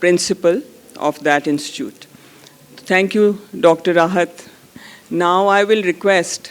principal of that institute. Thank you, Dr. Rahat. Now I will request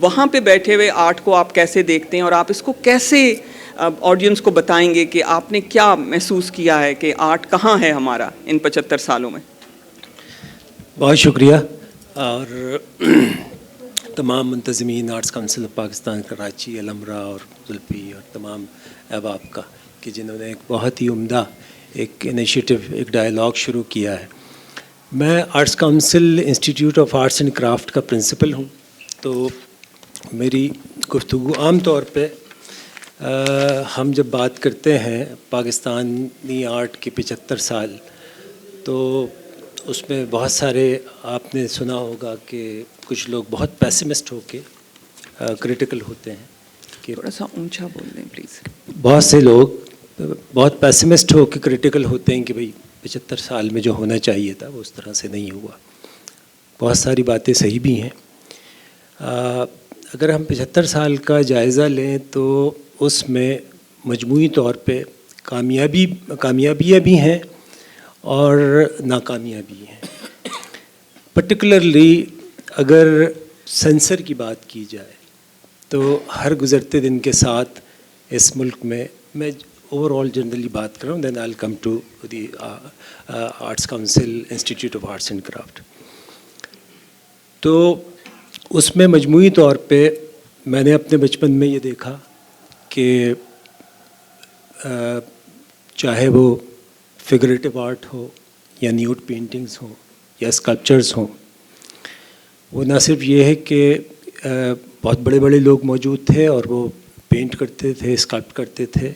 وہاں پہ بیٹھے ہوئے آرٹ کو آپ کیسے دیکھتے ہیں اور آپ اس کو کیسے آڈینس کو بتائیں گے کہ آپ نے کیا محسوس کیا ہے کہ آرٹ کہاں ہے ہمارا ان 75 سالوں میں؟ بہت شکریہ، اور تمام منتظمین arts council of Pakistan Karachi, الامرا اور زلفی اور تمام احباب کا کہ جنہوں نے ایک بہت ہی عمدہ ایک انیشیٹو، ایک ڈائلاگ شروع کیا ہے. میں arts council institute of arts and craft کا پرنسپل ہوں. تو میری گفتگو عام طور پہ ہم جب بات کرتے ہیں پاکستانی آرٹ کے 75 سال، تو اس میں بہت سارے آپ نے سنا ہوگا کہ کچھ لوگ بہت پیسمسٹ ہو کے کریٹیکل ہوتے ہیں کہ تھوڑا سا اونچا بول دیں پلیز. بہت سے لوگ بہت پیسمسٹ ہو کے کریٹیکل ہوتے ہیں کہ بھئی 75 سال میں جو ہونا چاہیے تھا وہ اس طرح سے نہیں ہوا. بہت ساری باتیں صحیح بھی ہیں. اگر ہم 75 سال کا جائزہ لیں تو اس میں مجموعی طور پہ کامیابیاں بھی ہیں اور ناکامیاں بھی ہیں. پرٹیکولرلی اگر سینسر کی بات کی جائے تو ہر گزرتے دن کے ساتھ اس ملک میں اوور آل جنرلی بات کر رہا ہوں، then I will come to the arts council institute of arts and craft. تو اس میں مجموعی طور پہ میں نے اپنے بچپن میں یہ دیکھا کہ چاہے وہ فگریٹو آرٹ ہو یا نیوڈ پینٹنگز ہوں یا اسکلپچرز ہوں، وہ نہ صرف یہ ہے کہ بہت بڑے بڑے لوگ موجود تھے اور وہ پینٹ کرتے تھے، اسکلپٹ کرتے تھے،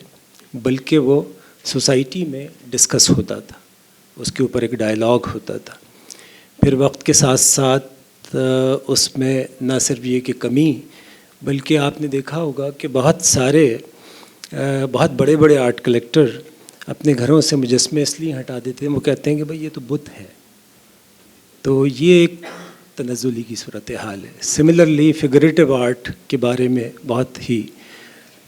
بلکہ وہ سوسائٹی میں ڈسکس ہوتا تھا، اس کے اوپر ایک ڈائلاگ ہوتا تھا. پھر وقت کے ساتھ ساتھ اس میں نہ صرف یہ کہ کمی، بلکہ آپ نے دیکھا ہوگا کہ بہت بڑے بڑے آرٹ کلیکٹر اپنے گھروں سے مجسمے اس لیے ہٹا دیتے ہیں، وہ کہتے ہیں کہ بھائی یہ تو بت ہے. تو یہ ایک تنزلی کی صورتحال ہے. سملرلی فگریٹو آرٹ کے بارے میں بہت ہی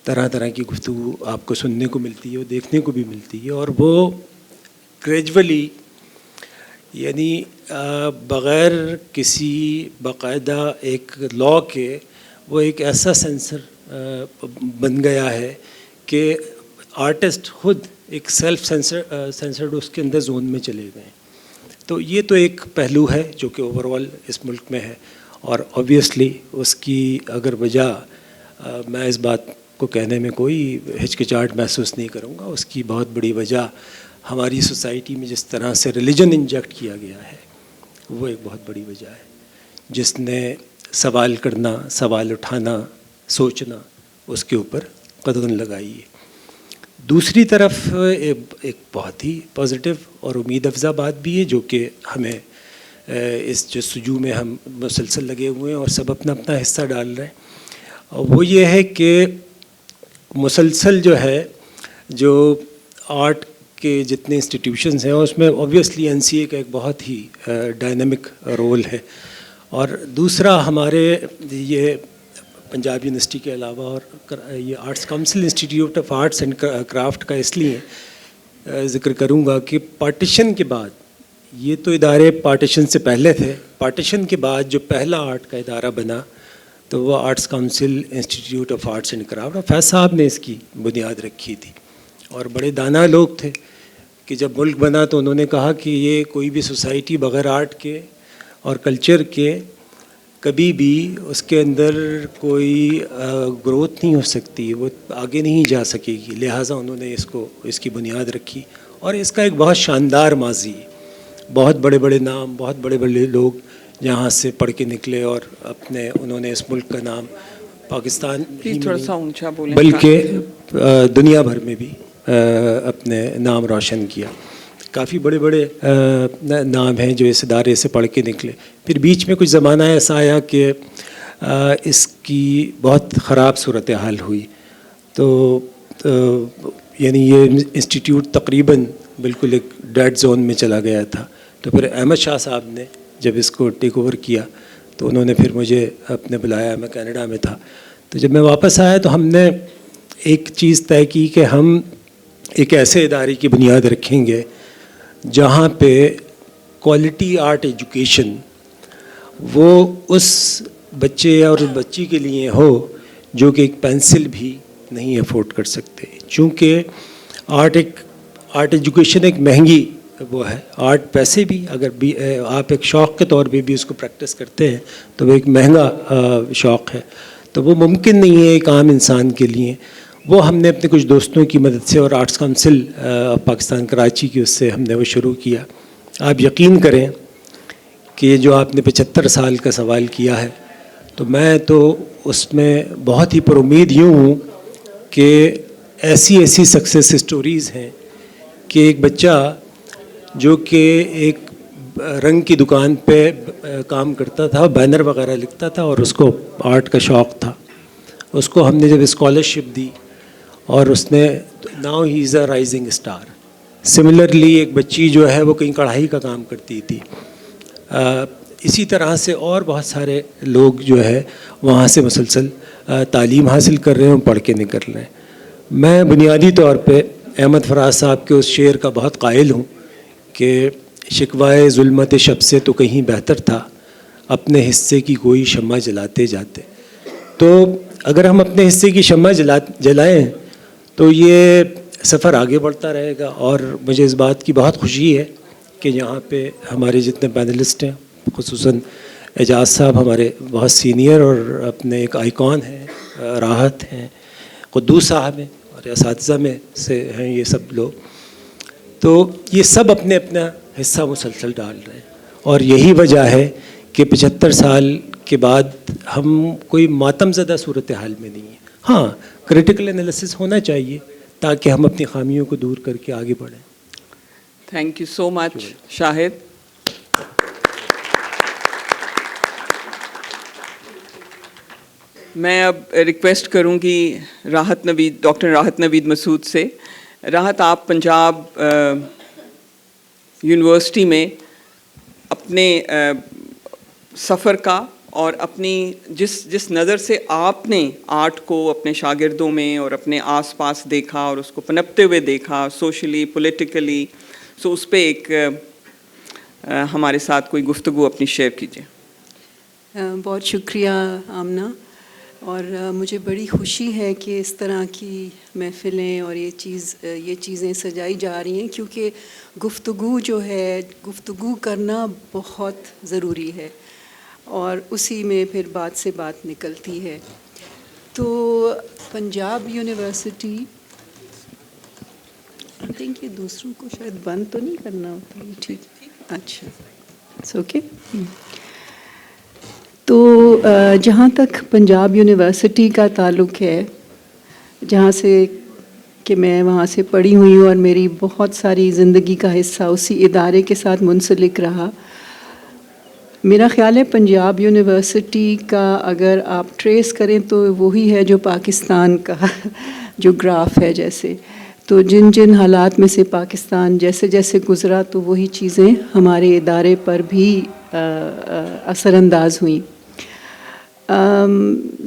طرح طرح کی گفتگو آپ کو سننے کو ملتی ہے اور دیکھنے کو بھی ملتی ہے، اور وہ گریجولی یعنی بغیر کسی باقاعدہ ایک لا کے وہ ایک ایسا سینسر بن گیا ہے کہ آرٹسٹ خود ایک سیلف سینسرڈ اس کے اندر زون میں چلے گئے. تو یہ تو ایک پہلو ہے جو کہ اوور آل اس ملک میں ہے، اور آبویسلی اس کی اگر وجہ میں اس بات کو کہنے میں کوئی ہچکچاہٹ محسوس نہیں کروں گا، اس کی بہت بڑی وجہ ہماری سوسائٹی میں جس طرح سے ریلیجن انجیکٹ کیا گیا ہے وہ ایک بہت بڑی وجہ ہے، جس نے سوال کرنا، سوال اٹھانا، سوچنا اس کے اوپر قدغن لگائی ہے. دوسری طرف ایک بہت ہی پازیٹیو اور امید افزا بات بھی ہے جو کہ ہمیں اس جستجو میں ہم مسلسل لگے ہوئے ہیں اور سب اپنا اپنا حصہ ڈال رہے ہیں. وہ یہ ہے کہ مسلسل جو ہے جو آرٹ کے جتنے انسٹیٹیوشنز ہیں اس میں اوبویسلی NCA کا ایک بہت ہی ڈائنامک رول ہے. اور دوسرا ہمارے یہ پنجاب یونیورسٹی کے علاوہ اور یہ arts council institute of arts and craft کا اس لیے ذکر کروں گا کہ پارٹیشن کے بعد، یہ تو ادارے پارٹیشن سے پہلے تھے، پارٹیشن کے بعد جو پہلا آرٹ کا ادارہ بنا تو وہ arts council institute of arts and craft, اور فیض صاحب نے اس کی بنیاد رکھی تھی. اور بڑے دانا لوگ تھے کہ جب ملک بنا تو انہوں نے کہا کہ یہ کوئی بھی سوسائٹی بغیر آرٹ کے اور کلچر کے کبھی بھی اس کے اندر کوئی گروتھ نہیں ہو سکتی، وہ آگے نہیں جا سکے گی. لہٰذا انہوں نے اس کی بنیاد رکھی، اور اس کا ایک بہت شاندار ماضی، بہت بڑے بڑے نام، بہت بڑے بڑے لوگ جہاں سے پڑھ کے نکلے اور انہوں نے اس ملک کا نام پاکستان بلکہ دنیا بھر میں بھی اپنے نام روشن کیا. کافی بڑے بڑے نام ہیں جو اس ادارے سے پڑھ کے نکلے. پھر بیچ میں کچھ زمانہ ایسا آیا کہ اس کی بہت خراب صورتحال ہوئی، تو یعنی یہ انسٹیٹیوٹ تقریباً بالکل ایک ڈیڈ زون میں چلا گیا تھا. تو پھر احمد شاہ صاحب نے جب اس کو ٹیک اوور کیا تو انہوں نے پھر مجھے اپنے بلایا، میں کینیڈا میں تھا. تو جب میں واپس آیا تو ہم نے ایک چیز طے کی کہ ہم ایک ایسے ادارے کی بنیاد رکھیں گے جہاں پہ کوالٹی آرٹ ایجوکیشن وہ اس بچے اور بچی کے لیے ہو جو کہ ایک پینسل بھی نہیں افورڈ کر سکتے. چونکہ آرٹ ایجوکیشن ایک مہنگی وہ ہے. آرٹ پیسے بھی اگر بھی آپ ایک شوق کے طور پہ بھی اس کو پریکٹس کرتے ہیں تو وہ ایک مہنگا شوق ہے, تو وہ ممکن نہیں ہے ایک عام انسان کے لیے. وہ ہم نے اپنے کچھ دوستوں کی مدد سے اور آرٹس کونسل پاکستان کراچی کی اس سے ہم نے وہ شروع کیا. آپ یقین کریں کہ جو آپ نے 75 سال کا سوال کیا ہے, تو میں تو اس میں بہت ہی پر امید یوں ہوں کہ ایسی سکسیس سٹوریز ہیں کہ ایک بچہ جو کہ ایک رنگ کی دکان پہ کام کرتا تھا, بینر وغیرہ لکھتا تھا اور اس کو آرٹ کا شوق تھا, اس کو ہم نے جب اسکالرشپ دی اور اس نے now he is a rising star. Similarly ایک بچی جو ہے وہ کہیں کڑھائی کا کام کرتی تھی. اسی طرح سے اور بہت سارے لوگ جو ہے وہاں سے مسلسل تعلیم حاصل کر رہے ہیں, پڑھ کے نکل رہے ہیں. میں بنیادی طور پہ احمد فراز صاحب کے اس شعر کا بہت قائل ہوں کہ شکوائے ظلمت شب سے تو کہیں بہتر تھا, اپنے حصے کی کوئی شمع جلاتے جاتے. تو اگر ہم اپنے حصے کی شمع جلائیں تو یہ سفر آگے بڑھتا رہے گا. اور مجھے اس بات کی بہت خوشی ہے کہ یہاں پہ ہمارے جتنے پینلسٹ ہیں, خصوصاً اعجاز صاحب ہمارے بہت سینئر اور اپنے ایک آئیکن ہیں, راحت ہیں, قدوس صاحب ہیں, اور اساتذہ میں سے ہیں یہ سب لوگ. تو یہ سب اپنے اپنا حصہ مسلسل ڈال رہے ہیں, اور یہی وجہ ہے کہ 75 سال کے بعد ہم کوئی ماتم زدہ صورتحال میں نہیں ہیں. ہاں, کریٹیکل انالیسس ہونا چاہیے تاکہ ہم اپنی خامیوں کو دور کر کے آگے بڑھیں. تھینک یو سو مچ شاہد. میں اب ریکویسٹ کروں گی ڈاکٹر راحت نوید مسعود سے. راحت, آپ پنجاب یونیورسٹی میں اپنے سفر کا اور اپنی جس نظر سے آپ نے آرٹ کو اپنے شاگردوں میں اور اپنے آس پاس دیکھا اور اس کو پنپتے ہوئے دیکھا سوشلی پولیٹیکلی, سو اس پہ ایک ہمارے ساتھ کوئی گفتگو اپنی شیئر کیجیے. بہت شکریہ آمنہ, اور مجھے بڑی خوشی ہے کہ اس طرح کی محفلیں اور یہ چیزیں سجائی جا رہی ہیں, کیونکہ گفتگو جو ہے, گفتگو کرنا بہت ضروری ہے اور اسی میں پھر بات سے بات نکلتی ہے. تو پنجاب یونیورسٹی, آئی تھنک یہ دوسروں کو شاید بند تو نہیں کرنا ہوتا ہے, ٹھیک, اچھا, اٹس اوکے. تو جہاں تک پنجاب یونیورسٹی کا تعلق ہے, جہاں سے کہ میں وہاں سے پڑھی ہوئی ہوں اور میری بہت ساری زندگی کا حصہ اسی ادارے کے ساتھ منسلک رہا, میرا خیال ہے پنجاب یونیورسٹی کا اگر آپ ٹریس کریں تو وہی ہے جو پاکستان کا جو گراف ہے. جیسے تو جن حالات میں سے پاکستان جیسے گزرا تو وہی چیزیں ہمارے ادارے پر بھی اثر انداز ہوئیں.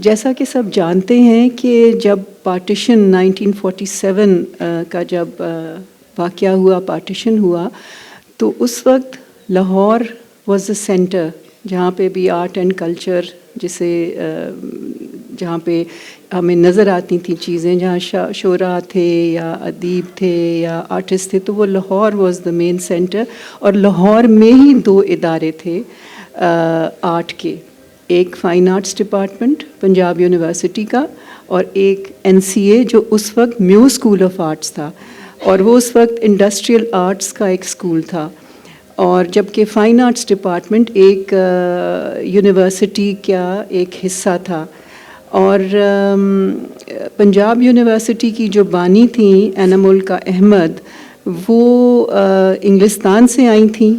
جیسا کہ سب جانتے ہیں کہ جب پارٹیشن 1947 کا جب واقعہ ہوا, پارٹیشن ہوا, تو اس وقت لاہور واز دا سینٹر جہاں پہ بھی آرٹ اینڈ کلچر جہاں پہ ہمیں نظر آتی تھیں چیزیں, جہاں شعراء تھے یا ادیب تھے یا آرٹسٹ تھے, تو وہ Lahore was the main centre. اور لاہور میں ہی 2 ادارے تھے آرٹ کے, ایک fine arts department Punjab university کا اور ایک NCA جو اس وقت میو اسکول آف آرٹس تھا, اور وہ اس وقت انڈسٹریل آرٹس کا ایک اسکول تھا. اور جبکہ فائن آرٹس ڈپارٹمنٹ ایک یونیورسٹی کا ایک حصہ تھا. اور پنجاب یونیورسٹی کی جو بانی تھیں انعمالکا احمد, وہ انگلستان سے آئی تھیں,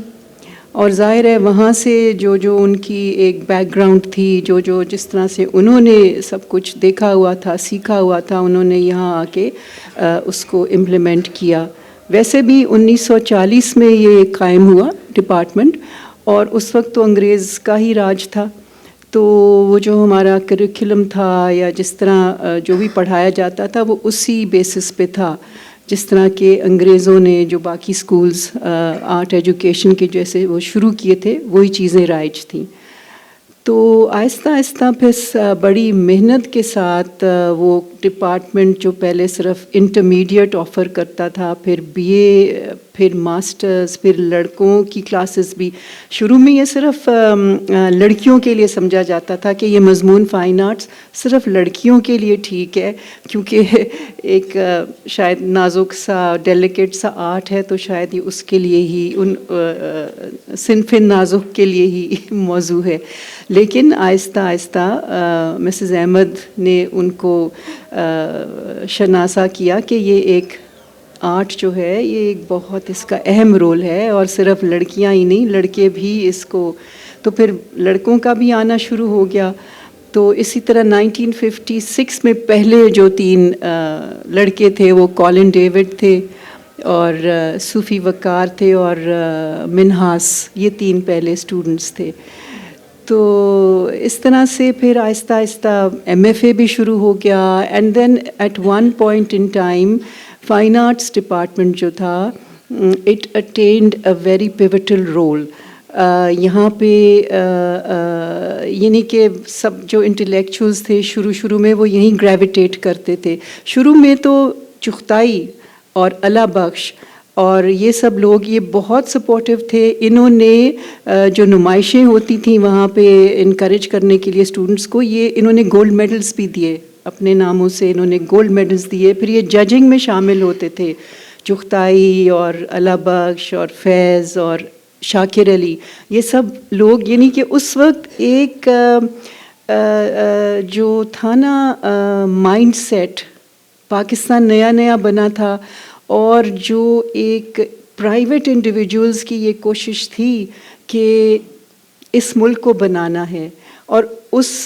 اور ظاہر ہے وہاں سے جو ان کی ایک بیک گراؤنڈ تھی, جو جس طرح سے انہوں نے سب کچھ دیکھا ہوا تھا, سیکھا ہوا تھا, انہوں نے یہاں آ کے اس کو امپلیمنٹ کیا. ویسے بھی 1940 میں یہ قائم ہوا ڈپارٹمنٹ, اور اس وقت تو انگریز کا ہی راج تھا, تو وہ جو ہمارا کریکولم تھا یا جس طرح جو بھی پڑھایا جاتا تھا وہ اسی بیسس پہ تھا, جس طرح کہ انگریزوں نے جو باقی سکولز آرٹ ایجوکیشن کے جیسے وہ شروع کیے تھے وہی چیزیں رائج تھیں. تو آہستہ آہستہ پھر بڑی محنت کے ساتھ وہ ڈپارٹمنٹ جو پہلے صرف انٹرمیڈیٹ آفر کرتا تھا، پھر بی اے، پھر ماسٹرز، پھر لڑکوں کی کلاسز بھی. شروع میں یہ صرف لڑکیوں کے لیے سمجھا جاتا تھا کہ یہ مضمون فائن آرٹس صرف لڑکیوں کے لیے ٹھیک ہے، کیونکہ ایک شاید نازک سا ڈیلیکیٹ سا آرٹ ہے، تو شاید یہ اس کے لیے ہی ان صنف نازک کے لیے ہی موضوع ہے. لیکن آہستہ آہستہ مسز احمد نے ان کو شناسا کیا کہ یہ ایک آرٹ جو ہے یہ ایک بہت اس کا اہم رول ہے، اور صرف لڑکیاں ہی نہیں لڑکے بھی اس کو. تو پھر لڑکوں کا بھی آنا شروع ہو گیا. تو اسی طرح 1956 میں پہلے جو 3 لڑکے تھے وہ کالن ڈیوڈ تھے اور صوفی وقار تھے اور منہاس، یہ 3 پہلے اسٹوڈنٹس تھے. تو اس طرح سے پھر آہستہ آہستہ ایم ایف اے بھی شروع ہو گیا. And then at one point in time fine arts department جو تھا it attained a very pivotal role. یہاں پہ یعنی کہ سب جو انٹلیکچوئلس تھے شروع میں وہ یہیں گریویٹیٹ کرتے تھے. شروع میں تو چغتائی اور علا بخش اور یہ سب لوگ یہ بہت سپورٹیو تھے. انہوں نے جو نمائشیں ہوتی تھیں وہاں پہ انکریج کرنے کے لیے اسٹوڈنٹس کو، یہ انہوں نے گولڈ میڈلز بھی دیے اپنے ناموں سے، انہوں نے گولڈ میڈلز دیے. پھر یہ ججنگ میں شامل ہوتے تھے، چغتائی اور علا بخش اور فیض اور شاکر علی، یہ سب لوگ. یعنی کہ اس وقت ایک جو تھا نا مائنڈ سیٹ، پاکستان نیا بنا تھا، اور جو ایک پرائیویٹ انڈیویجولز کی یہ کوشش تھی کہ اس ملک کو بنانا ہے. اور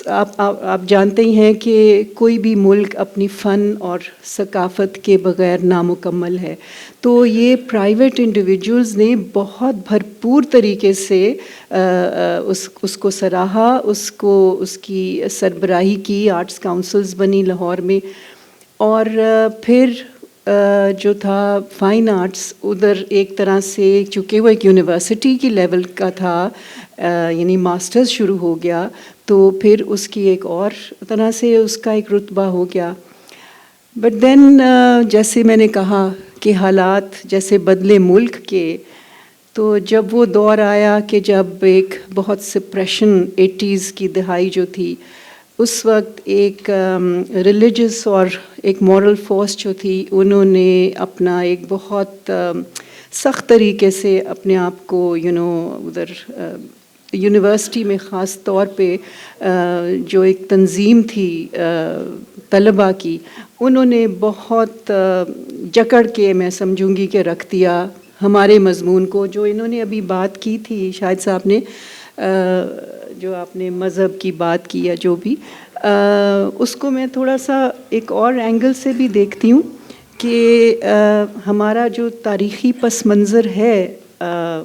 آپ جانتے ہی ہیں کہ کوئی بھی ملک اپنی فن اور ثقافت کے بغیر نامکمل ہے. تو یہ پرائیویٹ انڈیویجولز نے بہت بھرپور طریقے سے اس کو سراہا، اس کی سربراہی کی. آرٹس کاؤنسلز بنی لاہور میں، اور پھر جو تھا فائن آرٹس ادھر ایک طرح سے چونکہ وہ ایک یونیورسٹی کی لیول کا تھا، یعنی ماسٹرز شروع ہو گیا، تو پھر اس کی ایک اور طرح سے اس کا ایک رتبہ ہو گیا. بٹ دین جیسے میں نے کہا کہ حالات جیسے بدلے ملک کے، تو جب وہ دور آیا کہ جب ایک بہت سپریشن 80s کی دہائی جو تھی، اس وقت ایک ریلیجس اور ایک مورل فورس جو تھی، انہوں نے اپنا ایک بہت سخت طریقے سے اپنے آپ کو ادھر یونیورسٹی میں خاص طور پہ جو ایک تنظیم تھی طلباء کی، انہوں نے بہت جکڑ کے میں سمجھوں گی کہ رکھ دیا ہمارے مضمون کو. جو انہوں نے ابھی بات کی تھی شاہد صاحب نے، جو آپ نے مذہب کی بات کی یا جو بھی، اس کو میں تھوڑا سا ایک اور اینگل سے بھی دیکھتی ہوں کہ ہمارا جو تاریخی پس منظر ہے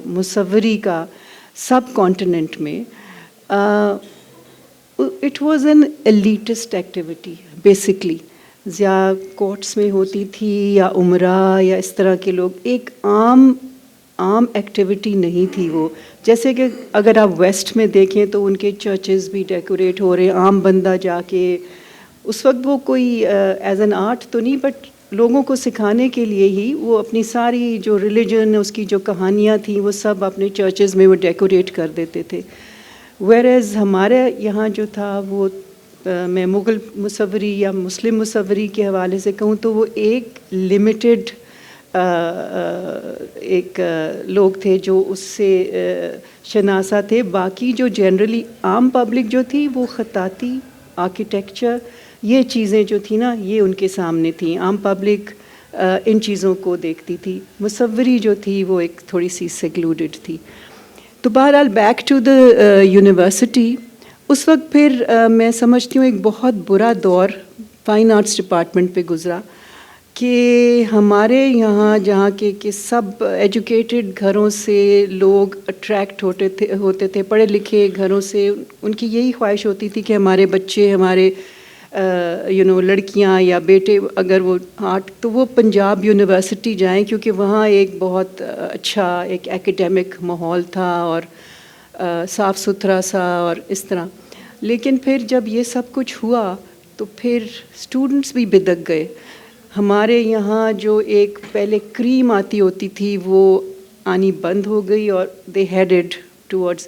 مصوری کا سب کانٹیننٹ میں، it was an elitist activity basically. یا کورٹس میں ہوتی تھی یا عمرہ یا اس طرح کے لوگ، ایک عام ایکٹیویٹی نہیں تھی وہ. جیسے کہ اگر آپ ویسٹ میں دیکھیں تو ان کے چرچز بھی ڈیکوریٹ ہو رہے، عام بندہ جا کے، اس وقت وہ کوئی ایز این آرٹ تو نہیں، بٹ لوگوں کو سکھانے کے لیے ہی وہ اپنی ساری جو ریلیجن، اس کی جو کہانیاں تھیں، وہ سب اپنے چرچز میں وہ ڈیکوریٹ کر دیتے تھے. ویئرز ہمارے یہاں جو تھا وہ، میں مغل مصوری یا مسلم مصوری کے حوالے سے کہوں تو وہ ایک لمیٹڈ ایک لوگ تھے جو اس سے شناسا تھے. باقی جو جنرلی عام پبلک جو تھی وہ خطاطی، آرکیٹیکچر، یہ چیزیں جو تھیں نا، یہ ان کے سامنے تھیں. عام پبلک ان چیزوں کو دیکھتی تھی. مصوری جو تھی وہ ایک تھوڑی سی سیکلوڈڈ تھی. تو بہرحال بیک ٹو دا یونیورسٹی، اس وقت پھر میں سمجھتی ہوں ایک بہت برا دور فائن آرٹس ڈپارٹمنٹ پہ گزرا کہ ہمارے یہاں جہاں کے کہ سب ایجوکیٹڈ گھروں سے لوگ اٹریکٹ ہوتے تھے، پڑھے لکھے گھروں سے، ان کی یہی خواہش ہوتی تھی کہ ہمارے بچے، ہمارے لڑکیاں یا بیٹے اگر وہ آرٹ، تو وہ پنجاب یونیورسٹی جائیں، کیونکہ وہاں ایک بہت اچھا ایک ایکیڈیمک ماحول تھا اور صاف ستھرا سا اور اس طرح. لیکن پھر جب یہ سب کچھ ہوا تو پھر اسٹوڈنٹس بھی بدک گئے. ہمارے یہاں جو ایک پہلے کریم آتی ہوتی تھی وہ آنی بند ہو گئی اور دے ہیڈڈ ٹورڈز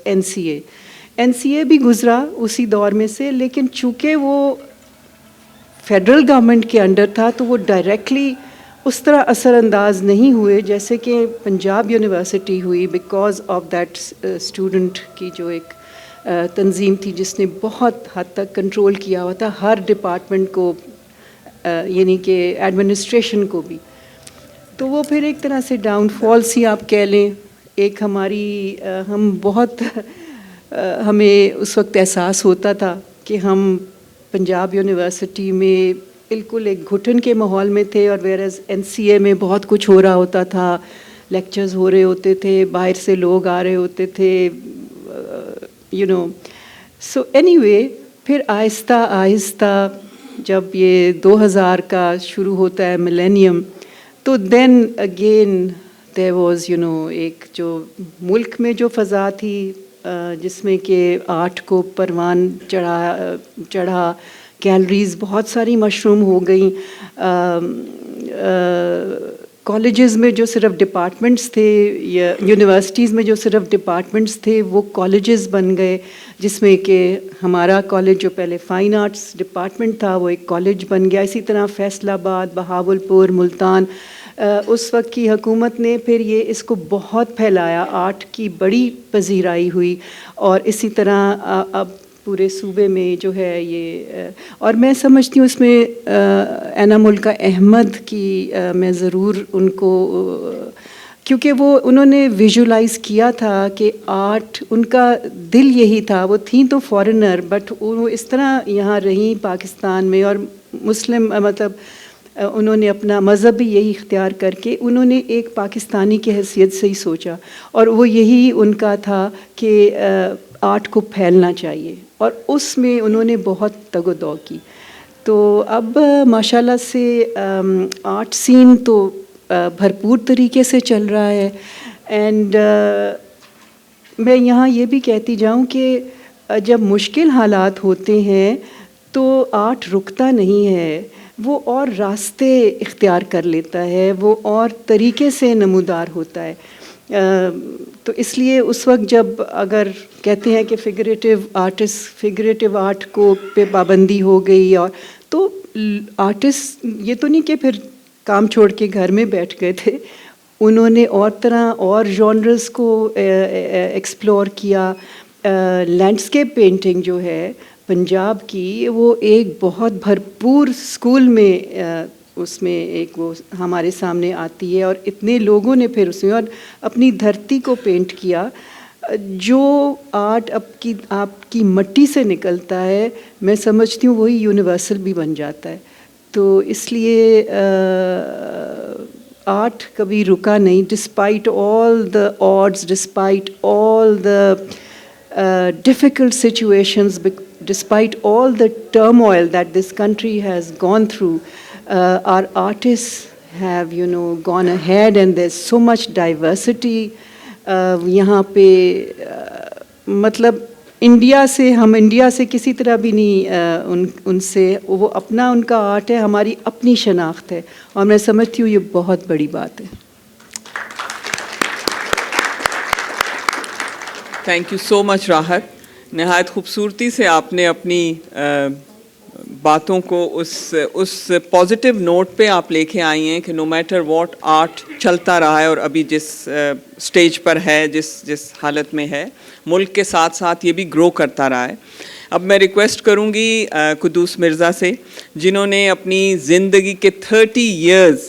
NCA بھی گزرا اسی دور میں سے, لیکن چونکہ وہ فیڈرل گورنمنٹ کے انڈر تھا تو وہ ڈائریکٹلی اس طرح اثر انداز نہیں ہوئے جیسے کہ پنجاب یونیورسٹی ہوئی, بیکاز آف دیٹ اسٹوڈنٹ کی جو ایک تنظیم تھی جس نے بہت حد تک کنٹرول کیا ہوا تھا ہر ڈپارٹمنٹ کو, یعنی کہ ایڈمنسٹریشن کو بھی. تو وہ پھر ایک طرح سے ڈاؤن فال سی آپ کہہ لیں. ایک ہماری ہم بہت ہمیں اس وقت احساس ہوتا تھا کہ ہم پنجاب یونیورسٹی میں بالکل ایک گھٹن کے ماحول میں تھے, اور ویئرز NCA میں بہت کچھ ہو رہا ہوتا تھا, لیکچرز ہو رہے ہوتے تھے, باہر سے لوگ آ رہے ہوتے تھے, سو اینی وے پھر آہستہ آہستہ جب یہ 2000 کا شروع ہوتا ہے ملینیم, تو دین اگین دیر واز ایک جو ملک میں جو فضا تھی جس میں کہ آرٹ کو پروان چڑھا, گیلریز بہت ساری مشروم ہو گئیں, کالجز میں جو صرف ڈپارٹمنٹس تھے یا یونیورسٹیز میں جو صرف ڈپارٹمنٹس تھے وہ کالجز بن گئے, جس میں کہ ہمارا کالج جو پہلے فائن آرٹس ڈپارٹمنٹ تھا وہ ایک کالج بن گیا. اسی طرح فیصل آباد, بہاولپور, ملتان, اس وقت کی حکومت نے پھر اس کو بہت پھیلایا, آرٹ کی بڑی پذیرائی ہوئی, اور اسی طرح اب پورے صوبے میں جو ہے یہ, اور میں سمجھتی ہوں اس میں اینا ملکہ احمد کی میں ضرور ان کو, کیونکہ وہ انہوں نے ویژولائز کیا تھا کہ آرٹ ان کا دل یہی تھا. وہ تھیں تو فارنر بٹ وہ اس طرح یہاں رہیں پاکستان میں, اور مسلم مطلب انہوں نے اپنا مذہب بھی یہی اختیار کر کے انہوں نے ایک پاکستانی کی حیثیت سے ہی سوچا, اور وہ یہی ان کا تھا کہ آرٹ کو پھیلنا چاہیے, اور اس میں انہوں نے بہت تگ و دو کی. تو اب ماشاءاللہ سے آرٹ سین تو بھرپور طریقے سے چل رہا ہے. اینڈ میں یہاں یہ بھی کہتی جاؤں کہ جب مشکل حالات ہوتے ہیں تو آرٹ رکتا نہیں ہے, وہ اور راستے اختیار کر لیتا ہے, وہ اور طریقے سے نمودار ہوتا ہے. تو اس لیے اس وقت جب اگر کہتے ہیں کہ فگریٹو آرٹ کو پہ پابندی ہو گئی, اور تو آرٹسٹ یہ تو نہیں کہ پھر کام چھوڑ کے گھر میں بیٹھ گئے تھے, انہوں نے اور طرح اور جانرز کو ایکسپلور کیا. لینڈسکیپ پینٹنگ جو ہے پنجاب کی وہ ایک بہت بھرپور اسکول میں اس میں ایک وہ ہمارے سامنے آتی ہے, اور اتنے لوگوں نے پھر اس میں اور اپنی دھرتی کو پینٹ کیا. جو آرٹ آپ کی مٹی سے نکلتا ہے میں سمجھتی ہوں وہی یونیورسل بھی بن جاتا ہے. تو اس لیے آرٹ کبھی رکا نہیں, despite all the odds, despite all the difficult situations, despite all the turmoil that this country has gone through, our artists have gone ahead, and there's so much diversity. یہاں پہ مطلب انڈیا سے کسی طرح بھی نہیں ان سے, وہ اپنا ان کا آرٹ ہے, ہماری اپنی شناخت ہے, اور میں سمجھتی ہوں یہ بہت بڑی بات ہے. تھینک یو سو مچ راحت. نہایت خوبصورتی سے آپ نے اپنی باتوں کو اس پازیٹیو نوٹ پہ آپ لے کے آئی ہیں کہ نو میٹر واٹ آرٹ چلتا رہا ہے, اور ابھی جس سٹیج پر ہے, جس حالت میں ہے, ملک کے ساتھ ساتھ یہ بھی گرو کرتا رہا ہے. اب میں ریکویسٹ کروں گی قدوس مرزا سے, جنہوں نے اپنی زندگی کے 30 ایئرز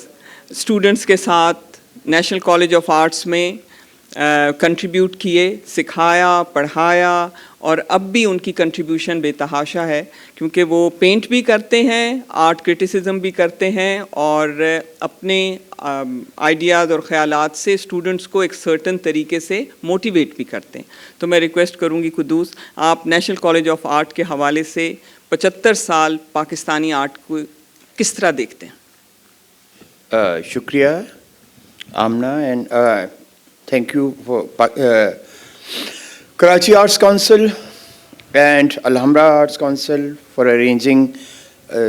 اسٹوڈنٹس کے ساتھ نیشنل کالج آف آرٹس میں کنٹریبیوٹ کیے, سکھایا, پڑھایا, اور اب بھی ان کی کنٹریبیوشن بے تحاشا ہے, کیونکہ وہ پینٹ بھی کرتے ہیں, آرٹ کرٹیسزم بھی کرتے ہیں, اور اپنے آئیڈیاز اور خیالات سے اسٹوڈنٹس کو ایک سرٹن طریقے سے موٹیویٹ بھی کرتے ہیں. تو میں ریکویسٹ کروں گی قدوس, آپ نیشنل کالج آف آرٹ کے حوالے سے 75 سال پاکستانی آرٹ کو کس طرح دیکھتے ہیں؟ شکریہ Amna, and thank you for Karachi Arts Council and Alhambra Arts Council for arranging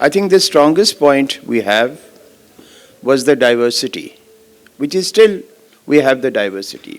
I think the strongest point we have was the diversity, which is still we have the diversity.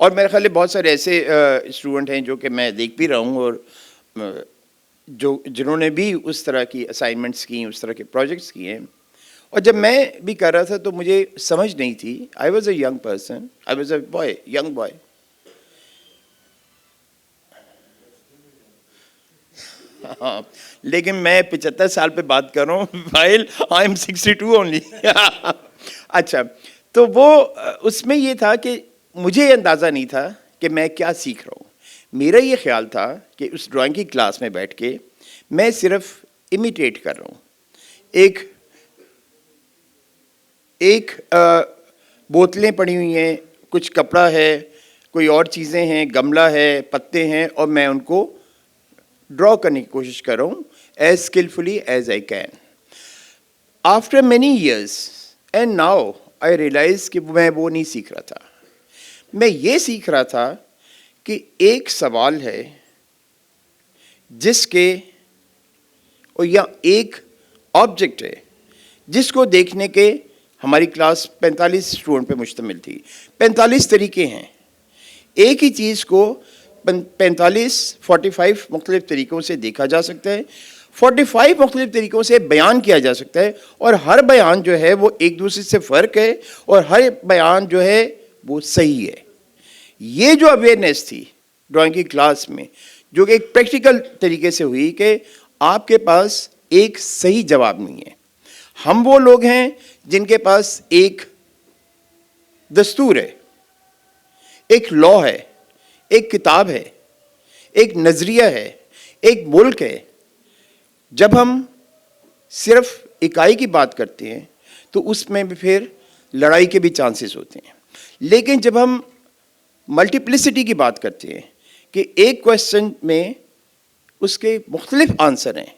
اور میرے خیال ہے بہت سارے ایسے اسٹوڈنٹ ہیں جو کہ میں دیکھ بھی رہا ہوں اور جنہوں نے بھی اس طرح کی اسائنمنٹس کی، اس طرح کے پروجیکٹس کیے ہیں. اور جب میں بھی کر رہا تھا تو مجھے سمجھ نہیں تھی. I was a young person, I was a boy, young boy. ہاں لیکن میں 75 سال پہ بات کر رہا ہوں، while I am 62 only. اچھا، تو وہ اس میں یہ تھا کہ مجھے اندازہ نہیں تھا کہ میں کیا سیکھ رہا ہوں. میرا یہ خیال تھا کہ اس ڈرائنگ کی کلاس میں بیٹھ کے میں صرف امیٹیٹ کر رہا ہوں. ایک بوتلیں پڑی ہوئی ہیں، کچھ کپڑا ہے، کوئی اور چیزیں ہیں، گملہ ہے، پتے ہیں، اور میں ان کو ڈرا کرنے کی کوشش کر رہا ہوں as skilfully as I can. After many years and now I realise کہ میں وہ نہیں سیکھ رہا تھا. میں یہ سیکھ رہا تھا کہ ایک سوال ہے جس کے، یا ایک آبجیکٹ ہے جس کو دیکھنے کے ہماری کلاس 45 اسٹوڈنٹ پہ مشتمل تھی. 45 طریقے ہیں. ایک ہی چیز کو 45 مختلف طریقوں سے دیکھا جا سکتا ہے، 45 مختلف طریقوں سے بیان کیا جا سکتا ہے، اور ہر بیان جو ہے وہ ایک دوسرے سے فرق ہے، اور ہر بیان جو ہے وہ صحیح ہے. یہ جو اویئرنیس تھی ڈرائنگ کی کلاس میں، جو کہ ایک پریکٹیکل طریقے سے ہوئی کہ آپ کے پاس ایک صحیح جواب نہیں ہے. ہم وہ لوگ ہیں جن کے پاس ایک دستور ہے، ایک لا ہے، ایک کتاب ہے، ایک نظریہ ہے، ایک ملک ہے. جب ہم صرف اکائی کی بات کرتے ہیں تو اس میں بھی پھر لڑائی کے بھی چانسز ہوتے ہیں. لیکن جب ہم ملٹیپلسٹی کی بات کرتے ہیں کہ ایک کویسچن میں اس کے مختلف آنسر ہیں،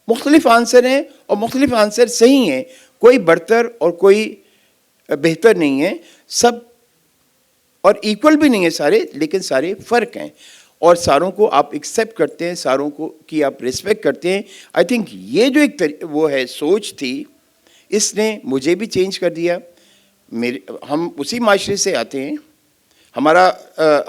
اور مختلف آنسر صحیح ہیں، کوئی برتر اور کوئی بہتر نہیں ہے، سب اور ایکول بھی نہیں ہے سارے، لیکن سارے فرق ہیں، اور ساروں کو آپ ایکسیپٹ کرتے ہیں، ساروں کو کی آپ ریسپیکٹ کرتے ہیں. آئی تھنک یہ جو ایک وہ ہے سوچ تھی، اس نے مجھے بھی چینج کر دیا. ہم اسی معاشرے سے آتے ہیں،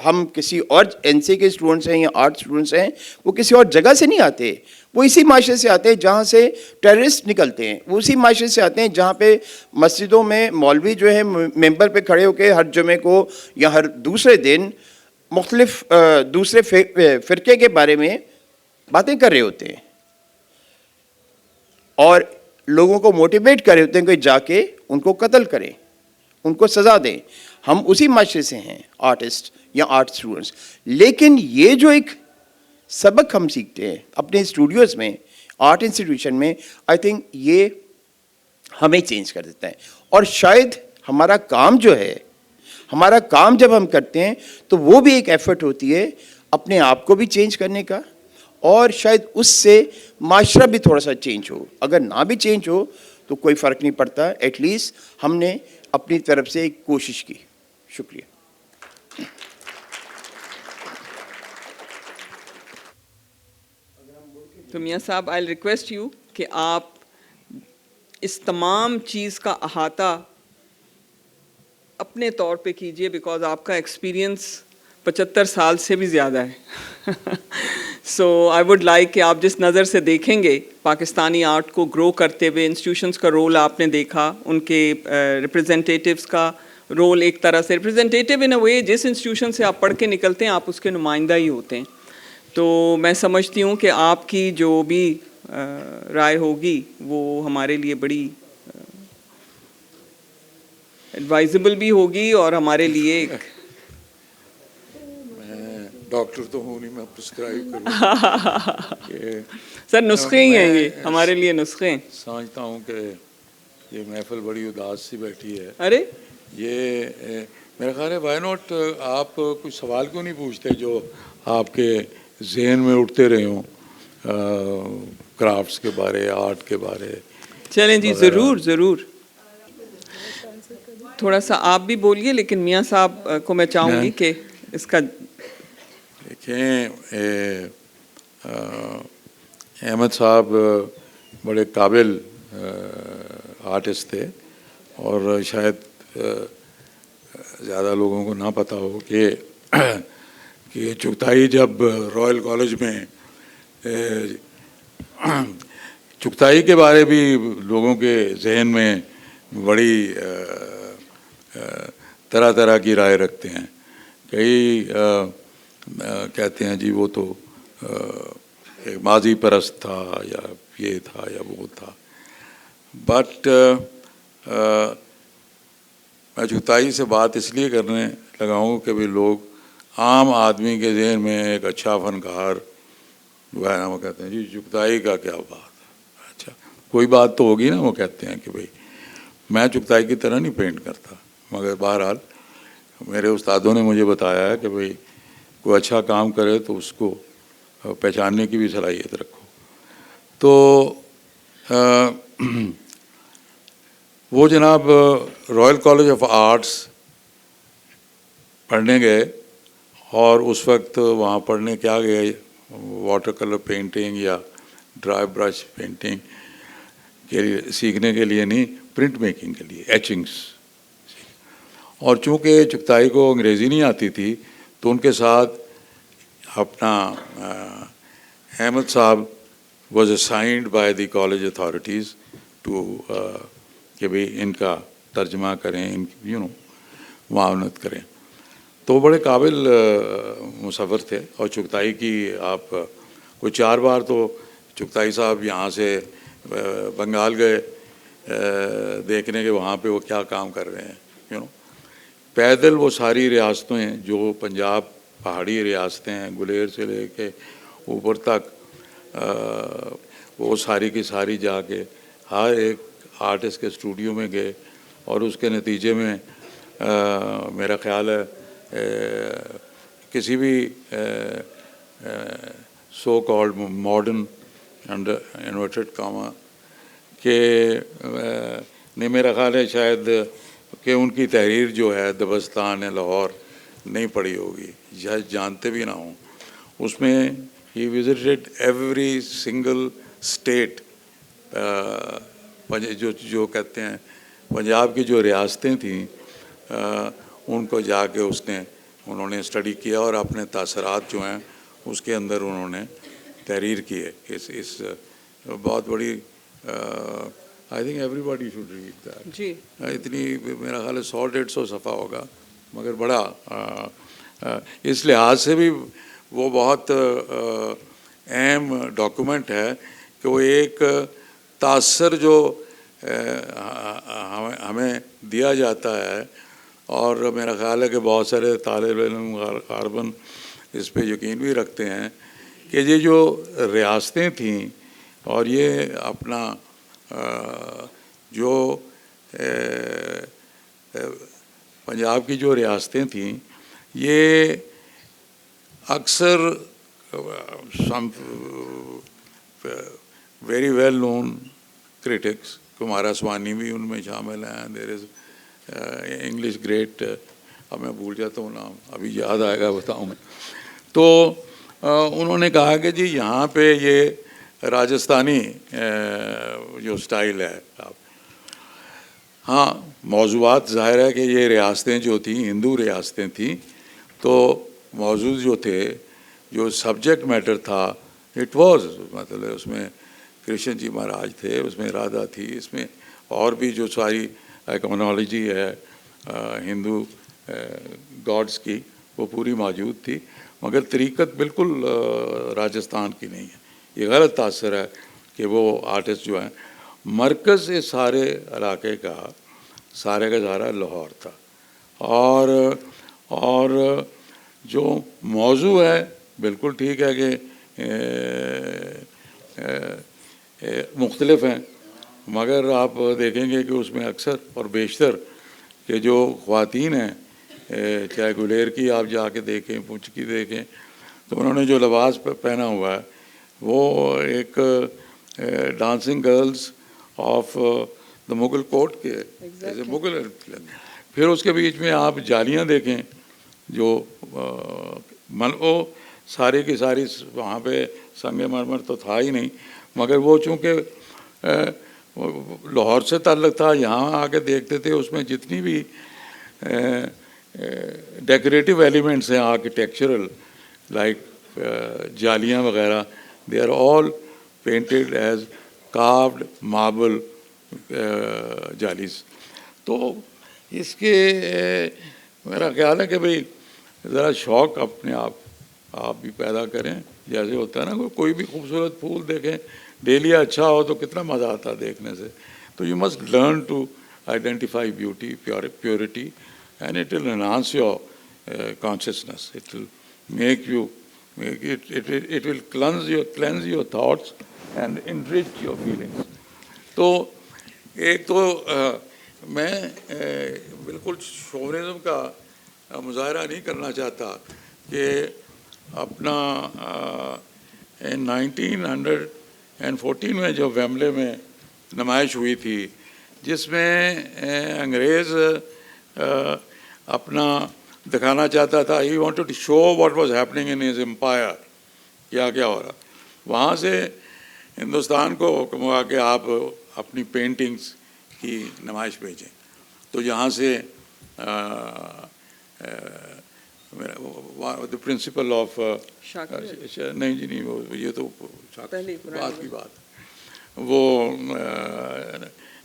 ہم کسی اور این سی کے اسٹوڈنٹس ہیں یا آرٹ اسٹوڈنٹس ہیں، وہ کسی اور جگہ سے نہیں آتے، وہ اسی معاشرے سے آتے ہیں جہاں سے ٹیررسٹ نکلتے ہیں. وہ اسی معاشرے سے آتے ہیں جہاں پہ مسجدوں میں مولوی جو ہے ممبر پہ کھڑے ہو کے ہر جمعے کو یا ہر دوسرے دن مختلف دوسرے فرقے کے بارے میں باتیں کر رہے ہوتے ہیں، اور لوگوں کو موٹیویٹ کر رہے ہوتے ہیں کہ جا کے ان کو قتل کریں، ان کو سزا دیں. ہم اسی معاشرے سے ہیں، آرٹسٹ یا آرٹ اسٹوڈنٹس. لیکن یہ جو ایک سبق ہم سیکھتے ہیں اپنے اسٹوڈیوز میں، آرٹ انسٹیٹیوشن میں، آئی تھنک یہ ہمیں چینج کر دیتا ہے. اور شاید ہمارا کام جو ہے، ہمارا کام جب ہم کرتے ہیں تو وہ بھی ایک ایفرٹ ہوتی ہے اپنے آپ کو بھی چینج کرنے کا، اور شاید اس سے معاشرہ بھی تھوڑا سا چینج ہو. اگر نہ بھی چینج ہو تو کوئی فرق نہیں پڑتا، ایٹ لیسٹ ہم نے اپنی طرف سے ایک کوشش کی. شکریہ. تو میاں صاحب آئی ریکویسٹ یو کہ آپ اس تمام چیز کا احاطہ اپنے طور پہ کیجئے، بیکاز آپ کا ایکسپیرینس 75 سال سے بھی زیادہ ہے. سو آئی ووڈ لائک کہ آپ جس نظر سے دیکھیں گے پاکستانی آرٹ کو گرو کرتے ہوئے، انسٹیٹیوشنس کا رول آپ نے دیکھا، ان کے ریپرزینٹیٹیوز کا رول، ایک طرح سے ریپرزینٹیٹیو ان اے وے، جس انسٹیٹیوشن سے آپ پڑھ کے نکلتے ہیں آپ اس کے نمائندہ ہی ہوتے ہیں. تو میں سمجھتی ہوں کہ آپ کی جو بھی رائے ہوگی وہ ہمارے لیے بڑی ایڈوائزبل بھی ہوگی، اور ہمارے لیے ایک ڈاکٹر تو ہوں نہیں، میں پرسکرائب کروں. سر نسخے ہی ہیں یہ ہمارے لیے، نسخے ہیں. سمجھتا ہوں کہ یہ محفل بڑی اداس سی بیٹھی ہے. ارے یہ میرا خیال ہے وائی ناٹ آپ کچھ سوال کیوں نہیں پوچھتے جو آپ کے ذہن میں اٹھتے رہے ہوں، کرافٹس کے بارے، آرٹ کے بارے. چلیں جی، ضرور ضرور. تھوڑا سا آپ بھی بولیے، لیکن میاں صاحب کو میں چاہوں گی کہ اس کا دیکھیں. احمد صاحب بڑے قابل آرٹسٹ تھے، اور شاید زیادہ لوگوں کو نہ پتہ ہو کہ چغتائی جب رائل کالج میں چغتائی کے بارے بھی لوگوں کے ذہن میں بڑی طرح طرح کی رائے رکھتے ہیں. کئی کہتے ہیں جی وہ تو ایک ماضی پرست تھا یا یہ تھا یا وہ تھا. بٹ میں چغتائی سے بات اس لیے کرنے لگا ہوں کہ بھی لوگ عام آدمی کے ذہن میں ایک اچھا فنکار جو ہے نا وہ کہتے ہیں جی چغتائی کا کیا بات ہے. اچھا کوئی بات تو ہوگی نا. وہ کہتے ہیں کہ بھئی میں چغتائی کی طرح نہیں پینٹ کرتا, مگر بہرحال میرے استادوں نے مجھے بتایا ہے کہ بھئی کوئی اچھا کام کرے تو اس کو پہچاننے کی بھی صلاحیت رکھو. تو وہ جناب رائل کالج آف آرٹس پڑھنے گئے, اور اس وقت وہاں پڑھنے کیا گئے, واٹر کلر پینٹنگ یا ڈرائی برش پینٹنگ کے لیے سیکھنے کے لیے نہیں, پرنٹ میکنگ کے لیے, ایچنگس. اور چونکہ چغتائی کو انگریزی نہیں آتی تھی تو ان کے ساتھ اپنا احمد صاحب was assigned by the college authorities to کہ بھئی ان کا ترجمہ کریں, ان کی معاونت کریں. تو بڑے قابل مصور تھے. اور چغتائی کی آپ کوئی 4 بار تو چغتائی صاحب یہاں سے بنگال گئے دیکھنے کے وہاں پہ وہ کیا کام کر رہے ہیں. پیدل وہ ساری ریاستیں ہیں جو پنجاب پہاڑی ریاستیں ہیں, گلیر سے لے کے اوپر تک, وہ ساری کی ساری جا کے ہر ایک آرٹسٹ کے اسٹوڈیو میں گئے. اور اس کے نتیجے میں میرا خیال ہے کسی بھی so called modern under inverted Cama کہ نہیں, میرا خیال ہے شاید کہ ان کی تحریر جو ہے دبستان لاہور نہیں پڑھی ہوگی, شاید جانتے بھی نہ ہوں. اس میں ہی وزٹڈ ایوری سنگل اسٹیٹ, جو کہتے ہیں پنجاب کی جو ریاستیں تھیں ان کو جا کے انہوں نے اسٹڈی کیا, اور اپنے تاثرات جو ہیں اس کے اندر انہوں نے تحریر کی ہے. اس بہت بڑی I think everybody should read that. جی اتنی میرا خیال ہے 100-150 صفحہ ہوگا, مگر بڑا اس لحاظ سے بھی وہ بہت اہم ڈاکومنٹ ہے کہ وہ ایک تاثر جو ہمیں دیا جاتا ہے, اور میرا خیال ہے کہ بہت سارے طالب علم غالباً اس پہ یقین بھی رکھتے ہیں کہ یہ جو ریاستیں تھیں اور یہ اپنا جو پنجاب کی جو ریاستیں تھیں یہ اکثر ویری ویل نون کرٹکس, کمارا سوانی بھی ان میں شامل ہیں, دیر از انگلش گریٹ, اب میں بھول جاتا ہوں نام, ابھی یاد آئے گا بتاؤں میں. تو انہوں نے کہا کہ جی یہاں پہ یہ راجستھانی جو سٹائل ہے, ہاں موضوعات ظاہر ہے کہ یہ ریاستیں جو تھیں ہندو ریاستیں تھیں, تو موضوع جو تھے جو سبجیکٹ میٹر تھا اٹ واز مطلب اس میں کرشن جی مہاراج تھے, اس میں رادھا تھی, اس میں اور بھی جو ساری ایکمنالوجی ہے ہندو گاڈس کی وہ پوری موجود تھی, مگر طریقت بالکل راجستھان کی نہیں ہے. یہ غلط تاثر ہے کہ وہ آرٹسٹ جو ہیں, مرکز اس سارے علاقے کا سارے کا سارا لاہور تھا, اور جو موضوع ہے بالکل ٹھیک ہے کہ مختلف ہیں, مگر آپ دیکھیں گے کہ اس میں اکثر اور بیشتر کہ جو خواتین ہیں, چاہے گلیر کی آپ جا کے دیکھیں, پنچ کی دیکھیں, تو انہوں نے جو لباس پہنا ہوا ہے وہ ایک dancing girls of the Mughal court کے ایسے مغل. پھر اس کے بیچ میں آپ جالیاں دیکھیں جو وہ ساری کی ساری وہاں پہ سنگ مرمر تو تھا ہی نہیں, مگر وہ چونکہ لاہور سے تعلق تھا, یہاں آ کے دیکھتے تھے اس میں جتنی بھی ڈیکوریٹو ایلیمنٹس ہیں آرکیٹیکچرل لائک جالیاں وغیرہ, they are all painted as carved marble jalis. تو اس کے میرا خیال ہے کہ بھئی ذرا شوق اپنے آپ بھی پیدا کریں. جیسے ہوتا ہے نا کوئی بھی خوبصورت پھول دیکھیں, ڈیلیا اچھا ہو تو کتنا مزہ آتا ہے دیکھنے سے. تو you must learn to identify beauty, purity, and it will enhance your consciousness. It will make you it will cleanse your thoughts and enrich your feelings. تو ایک تو میں بالکل شوونزم کا مظاہرہ نہیں کرنا چاہتا کہ اپنا 1914 میں جو ویمبلے میں نمائش ہوئی تھی جس میں انگریز اپنا دکھانا چاہتا تھا, he wanted to show what was happening in his empire, کیا ہو رہا. وہاں سے ہندوستان کو حکم ہوا کہ آپ اپنی پینٹنگز کی نمائش بھیجیں. تو یہاں سے دا پرنسپل آف نہیں جی نہیں, یہ تو بات کی بات, وہ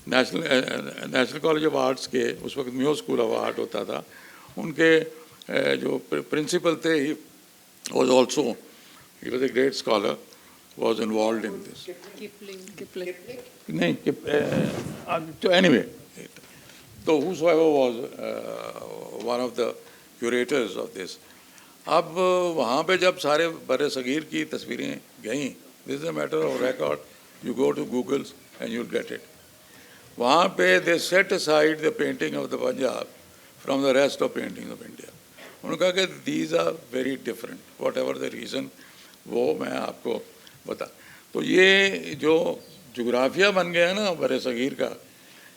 نیشنل کالج آف آرٹس کے اس وقت میو اسکول آف آرٹ ہوتا تھا, ان کے جو پرنسپل تھے, he was also, he was a great scholar, was involved in this. نہیں تو اینی وے, تو whose ever was one of the curators of this. اب وہاں پہ جب سارے بر صغیر کی تصویریں گئیں, this is a matter of record, you go to Googles and you will get it. وہاں پہ they set aside the painting of the Punjab from the rest of painting of India. انہوں نے کہا کہ these are very different, whatever the reason, وہ میں آپ کو بتا. تو یہ جو جغرافیہ بن گیا ہے نا بر صغیر کا,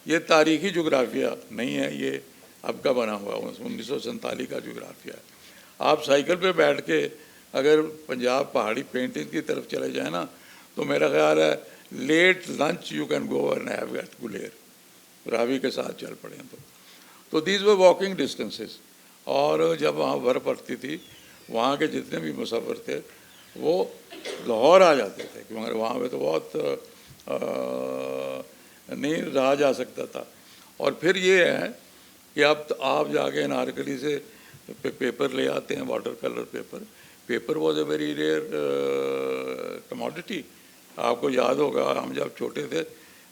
یہ تاریخی جغرافیہ نہیں ہے, یہ اب کا بنا ہوا 1947 کا جغرافیہ ہے. آپ سائیکل پہ بیٹھ کے اگر پنجاب پہاڑی پینٹنگ کی طرف چلے جائیں نا, تو میرا خیال ہے late lunch you can go and have at گلیر, راوی کے ساتھ چل پڑیں. تو دیز ور واکنگ ڈسٹینسز. اور جب وہاں برف پڑتی تھی, وہاں کے جتنے بھی مسافر تھے وہ لاہور آ جاتے تھے, مگر وہاں پہ تو بہت نہیں رہا جا سکتا تھا. اور پھر یہ ہے کہ اب آپ جا کے انارکلی سے پیپر لے آتے ہیں, water colour paper. Paper was a very rare commodity. آپ کو یاد ہوگا ہم جب چھوٹے تھے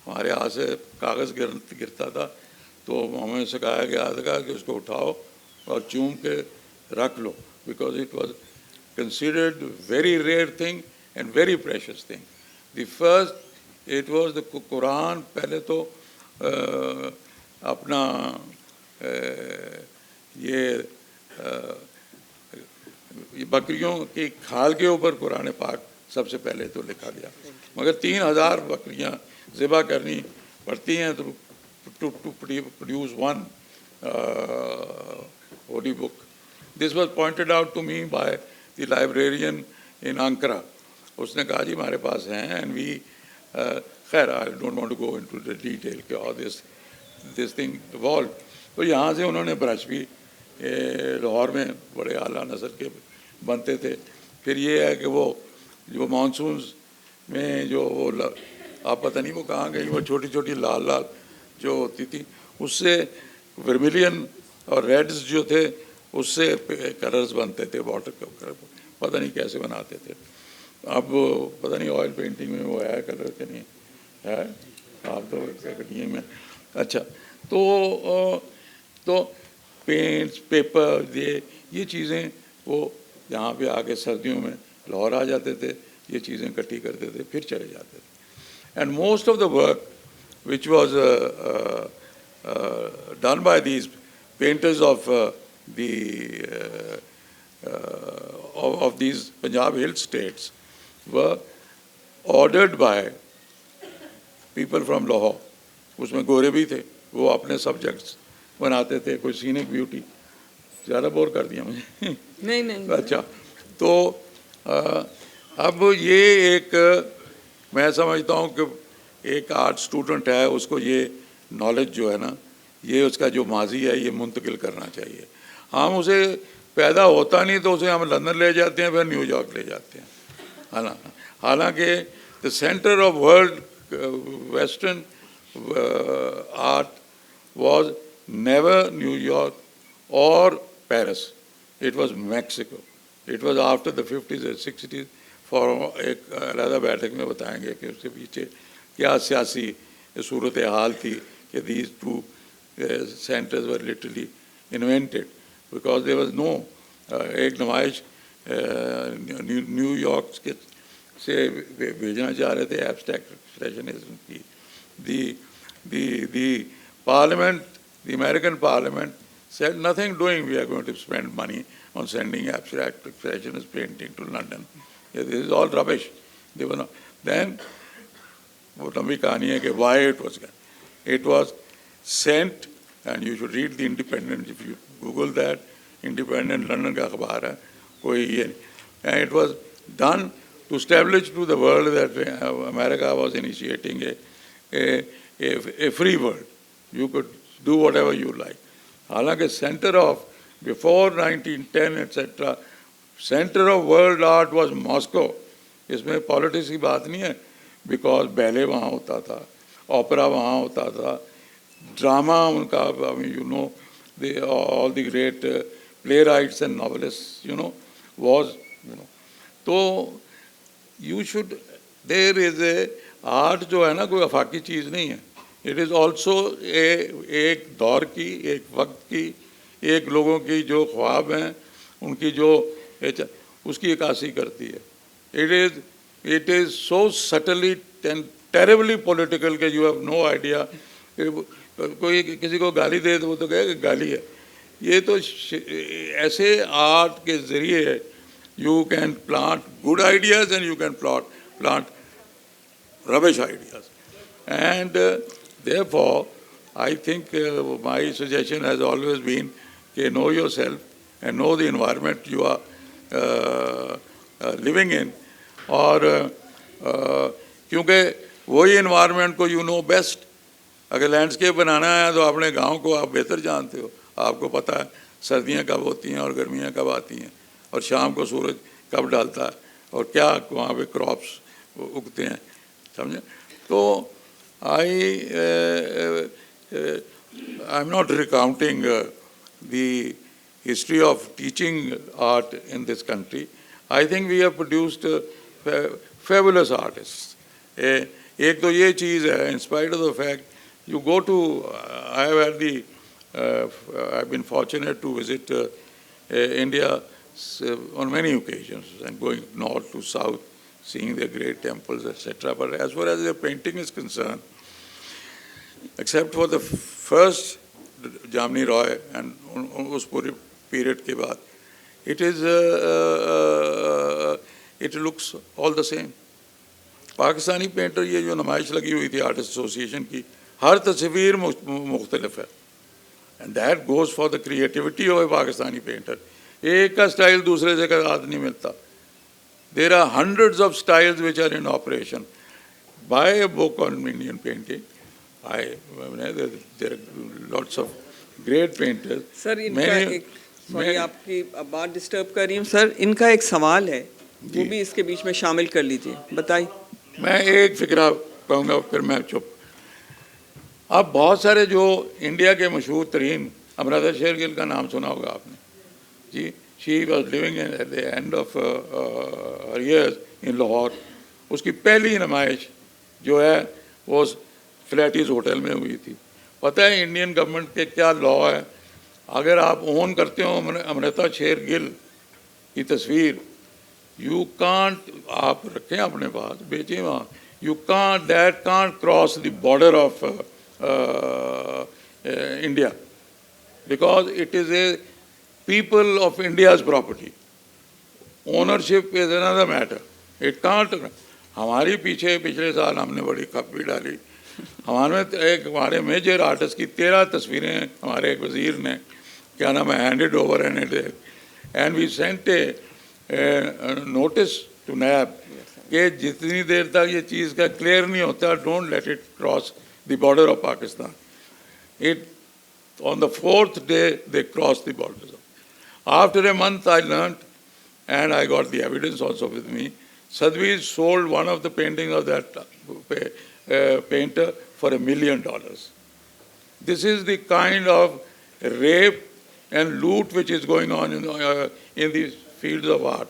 ہمارے ہاتھ سے کاغذ گرتا تھا تو ہمیں سکھایا گیا تھا کہ اس کو اٹھاؤ اور چوم کے رکھ لو, because it was considered very rare thing and very precious thing. The first it was the Quran. پہلے تو اپنا یہ بکریوں کی کھال کے اوپر قرآن پاک سب سے پہلے تو لکھا گیا, مگر 3000 بکریاں ذبح کرنی پڑتی ہیں to produce one holy book. This was pointed out to me by the librarian in Ankara. اس نے کہا جی ہمارے پاس ہیں, and we خیر I don't want to go into the detail کہ how this thing evolved. تو یہاں سے انہوں نے برش بھی لاہور میں بڑے اعلیٰ نسل کے بنتے تھے. پھر یہ ہے کہ وہ جو مانسونز میں جو وہ آپ پتہ نہیں وہ کہاں گئی, وہ چھوٹی چھوٹی لال لال جو ہوتی تھی, اس سے ورملین اور ریڈز جو تھے اس سے کلرز بنتے تھے, واٹر کلر پتہ نہیں کیسے بناتے تھے. اب پتہ نہیں آئل پینٹنگ میں وہ ہے کلر کہ نہیں ہے, آپ تو کٹنگ میں. اچھا تو پینٹس پیپر یہ چیزیں وہ یہاں پہ آ کے سردیوں میں لاہور آ جاتے تھے, یہ چیزیں اکٹھی کرتے تھے, پھر چلے جاتے تھے. And most of the work which was done by these painters of of these Punjab hill states were ordered by people from Lahore. اس میں گورے بھی تھے, وہ اپنے سبجیکٹس بناتے تھے. کوئی سینک بیوٹی, زیادہ بور کر دیا مجھے نہیں. اچھا تو اب یہ ایک میں سمجھتا ہوں کہ ایک آرٹ اسٹوڈنٹ ہے, اس کو یہ نالج جو ہے نا, یہ اس کا جو ماضی ہے یہ منتقل کرنا چاہیے. ہم اسے پیدا ہوتا نہیں تو اسے ہم لندن لے جاتے ہیں پھر نیو یارک لے جاتے ہیں. حالانکہ the center of world western art was never New York or Paris. It was Mexico. It was after the 50s and 60s. For ایک علیحدہ بیٹھک میں بتائیں گے کہ اس کے پیچھے کیا سیاسی صورت حال تھی کہ these two centers were literally invented because there was no ایک نمائش نیو یارک سے بھیجنا چاہ رہے تھے ایبسٹریکٹ ایکسپریشنزم کی. the parliament, the American parliament said nothing doing, we are going to spend money on sending abstract expressionist painting to London. Yeah, this is all rubbish. They were not. Then وہ لمبی کہانی ہے کہ why it was sent, and you should read the Independent, if you Google that, Independent London کا اخبار ہے کوئی یہ نہیں, and it was done to establish to the world that America was initiating a free world. You could do whatever you like. حالانکہ center of, before 1910 etc., center of world art was Moscow. اس میں politics کی بات نہیں ہے, because بیلے وہاں ہوتا تھا, اوپرا وہاں ہوتا تھا, ڈرامہ ان کا, you know, all the great playwrights and novelists, you know, was, you know. تو you should, there is a art جو ہے نا کوئی آفاقی چیز نہیں ہے. It is also ایک دور کی, ایک وقت کی, ایک لوگوں کی جو خواب ہیں ان کی جو اس کی عکاسی کرتی ہے. It is so subtly and terribly political کہ you have no idea. کوئی کسی کو گالی دے تو وہ تو کہے کہ گالی ہے. یہ تو ایسے آرٹ کے ذریعے you can plant good ideas and you can plant rubbish ideas. And therefore, I think my suggestion has always been کہ know yourself and know the environment you are living in. اور کیونکہ وہی environment کو you know best. اگر landscape بنانا ہے تو اپنے گاؤں کو آپ بہتر جانتے ہو, آپ کو پتہ ہے سردیاں کب ہوتی ہیں اور گرمیاں کب آتی ہیں اور شام کو سورج کب ڈالتا ہے اور کیا وہاں پہ کراپس اگتے ہیں, سمجھے. تو I am not recounting the history of teaching art in this country. I think we have produced fabulous artists. ایک تو یہ چیز ہے, in spite of the fact you go to, I have been fortunate to visit India on many occasions and going north to south, seeing their great temples, etc. But as far as their painting is concerned, except for the first Jamni Roy and us puri period ke baad, it looks all the same. Pakistani painter یہ جو نمائش لگی ہوئی تھی artist association کی, ہر تصویر مختلف ہے. And that goes for the creativity of a Pakistani painter. ایک کا اسٹائل دوسرے سے کا نہیں ملتا. There are hundreds of styles which are in operation. By a book on Indian painting. There are lots of great painters. Sir ان کا ایک, میں آپ کی بات ڈسٹرب کر رہی ہوں سر, ان کا ایک سوال ہے وہ بھی اس کے بیچ میں شامل کر لیجیے, بتائیے. میں ایک فکرہ کہوں گا پھر میں چپ. اب بہت سارے جو انڈیا کے مشہور ترین, امرتا شیرگل کا نام سنا ہوگا آپ نے جی. She was living at the end of her years in Lahore. اس کی پہلی نمائش جو ہے وہ فلیٹیز ہوٹل میں ہوئی تھی. پتہ ہے انڈین گورنمنٹ کے کیا لا ہے, اگر آپ اون کرتے ہو امرتا شیرگل کی تصویر, یو کانٹ, آپ رکھیں اپنے پاس, بیچیں وہاں, you can't, that can't cross the border of India, because it is a people of India's property. Ownership is another matter. It can't. ہماری پیچھے پچھلے سال ہم نے بڑی کھپ بھی ڈالی. ہمارے میجر آرٹسٹ کی 13 تصویریں ہمارے ایک وزیر نے کیا نام ہے handed over and we sent a notice to NAB کہ جتنی دیر تک یہ چیز کا کلیئر نہیں ہوتا, don't let it cross the border of Pakistan. On the 4th day they crossed the borders. After a month I learned, and I got the evidence also with me, Sadhvi sold one of the paintings of that painter for $1 million. This is the kind of rape and loot which is going on in these fields of art.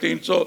300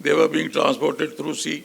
they were being transported through sea.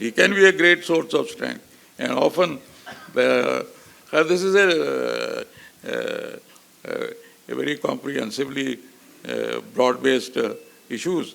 He can be a great source of strength, and often this is a very comprehensively broad-based issues.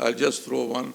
I'll just throw one,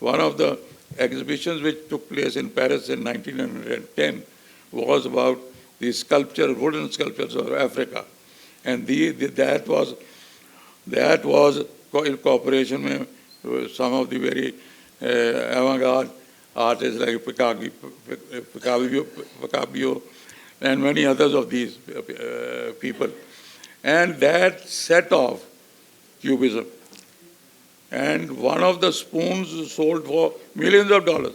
one of the exhibitions which took place in Paris in 1910 was about the sculpture, wooden sculptures of Africa, and that was in cooperation with some of the very avant-garde artists like Picasso and many others of these people, and that set off Cubism. And one of the spoons sold for millions of dollars.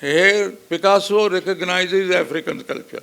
here Picasso recognizes African culture.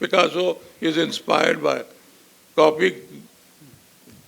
Picasso is inspired by copy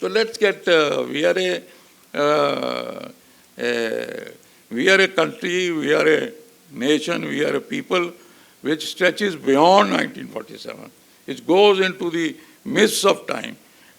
So let's get we are a country, we are a nation, we are a people which stretches beyond 1947. It goes into the mists of time.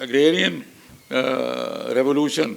agrarian revolution,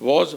was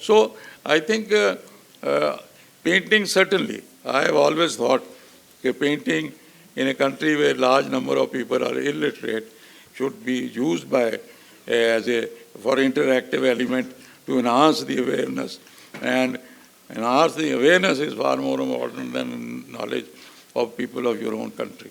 So I think painting, certainly, I have always thought that painting in a country where large number of people are illiterate should be used by for interactive element to enhance the awareness, and enhance the awareness is far more important than knowledge of people of your own country.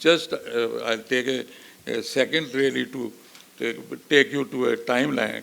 just I'll take a second really to take you to a timeline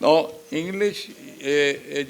Now English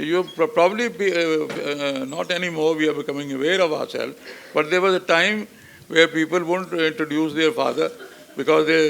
you probably be, not anymore we are becoming aware of ourselves, but there was a time where people wouldn't introduce their father because they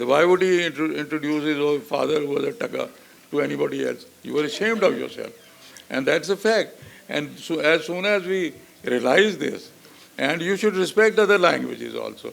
So why would he introduce his own father who was a tagga to anybody else? You were ashamed of yourself, and that's a fact. And so as soon as we realize this, and you should respect other languages also,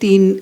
3